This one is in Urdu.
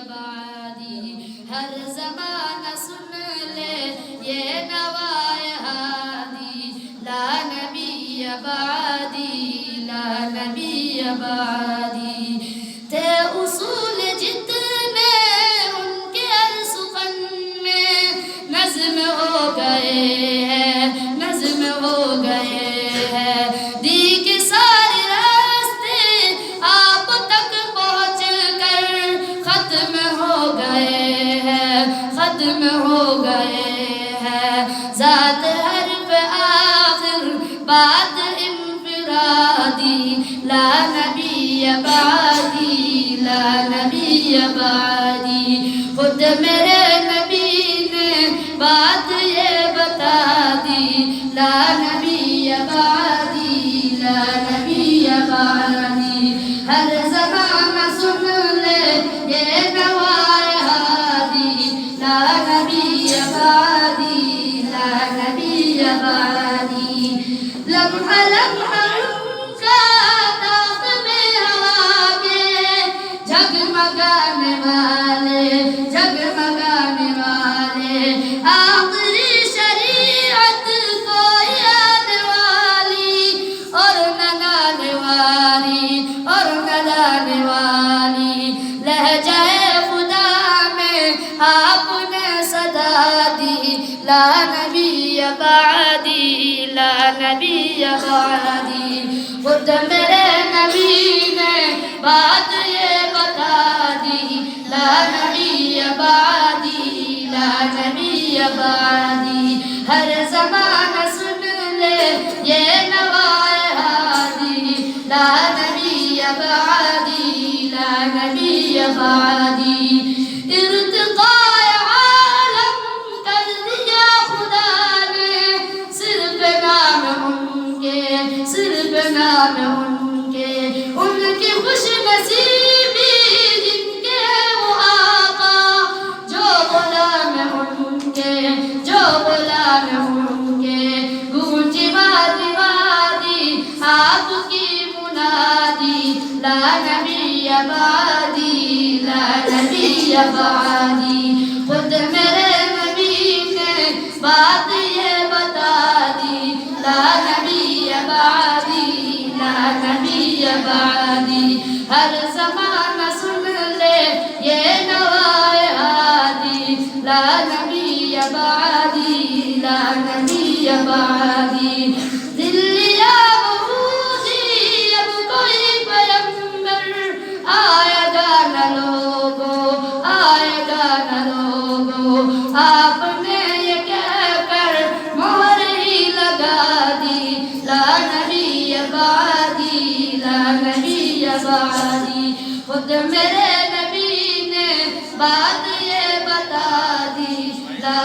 بعدی، ہر زمانہ سن لے یہ نوائے ہادی، لا نبی بعدی، لا نبی بعدی۔ تھے اصول جتنے ان کے ہر سخن میں، نظم ہو گئے ہیں، نظم ہو گئے ہیں۔ دی کے سارے راستے آپ تک پہنچ کر ختم ہو گئے ہیں، ختم ہو گئے ہیں۔ ذات حرف آخر بات انفرادی، لا نبی بعدی، لا نبی بعدی۔ خود میرے نبی نے بات یہ بتا دی، لا نبی بعدی، لا نبی بعدی۔ ہر زمانہ سن لے یہ نوائے ہادی، لا نبی بعدی، لا نبی بعدی۔ لمحہ لمحہ ان کا داغ میں ہوا کے، جگمگانے والے، جگمگانے والے، آخری شریعت کو آنے والی، اور نہ لانے والی، اور نہ لانے والی۔ لہجہ خدا میں آپ نے صدا دی، لا نبی بعدی، لا نبی بعدی۔ خود میرے نبی نے بات یہ بتا دی، لا نبی بعدی، لا نبی بعدی۔ ہر زمانہ سن لے یہ نوائے ہادی، لا نبی بعدی، لا نبی بعدی۔ ارتقاء عالم کر دیا خدا نے، صرف نام ان کے، صرف نام ان کے، ان کی خوش نصیبی جن کے وہ آقا، جو غلام ان کے، جو غلام ان کے۔ گونجی وادی وادی آپ کی منادی، لا نبی بعدی، لا نبی بعدی۔ خود میرے نبی نے بات یہ بتا دی، لا نبی بعدی، لا نبی بعدی۔ ہر زمانہ سن لے یہ نوائے ہادی، لا نبی بعدی، لا نبی بعدی۔ دل لیا وحودی اب کوئی پیغمبر، آئے گا نہ لوگو، آئے گا نہ لوگو۔ آپ نے یہ کہہ کر مہر ہی لگا دی، لا نبی بعدی، لا نبی بعدی۔ خود میرے نبی نے بات یہ بتا دی، لا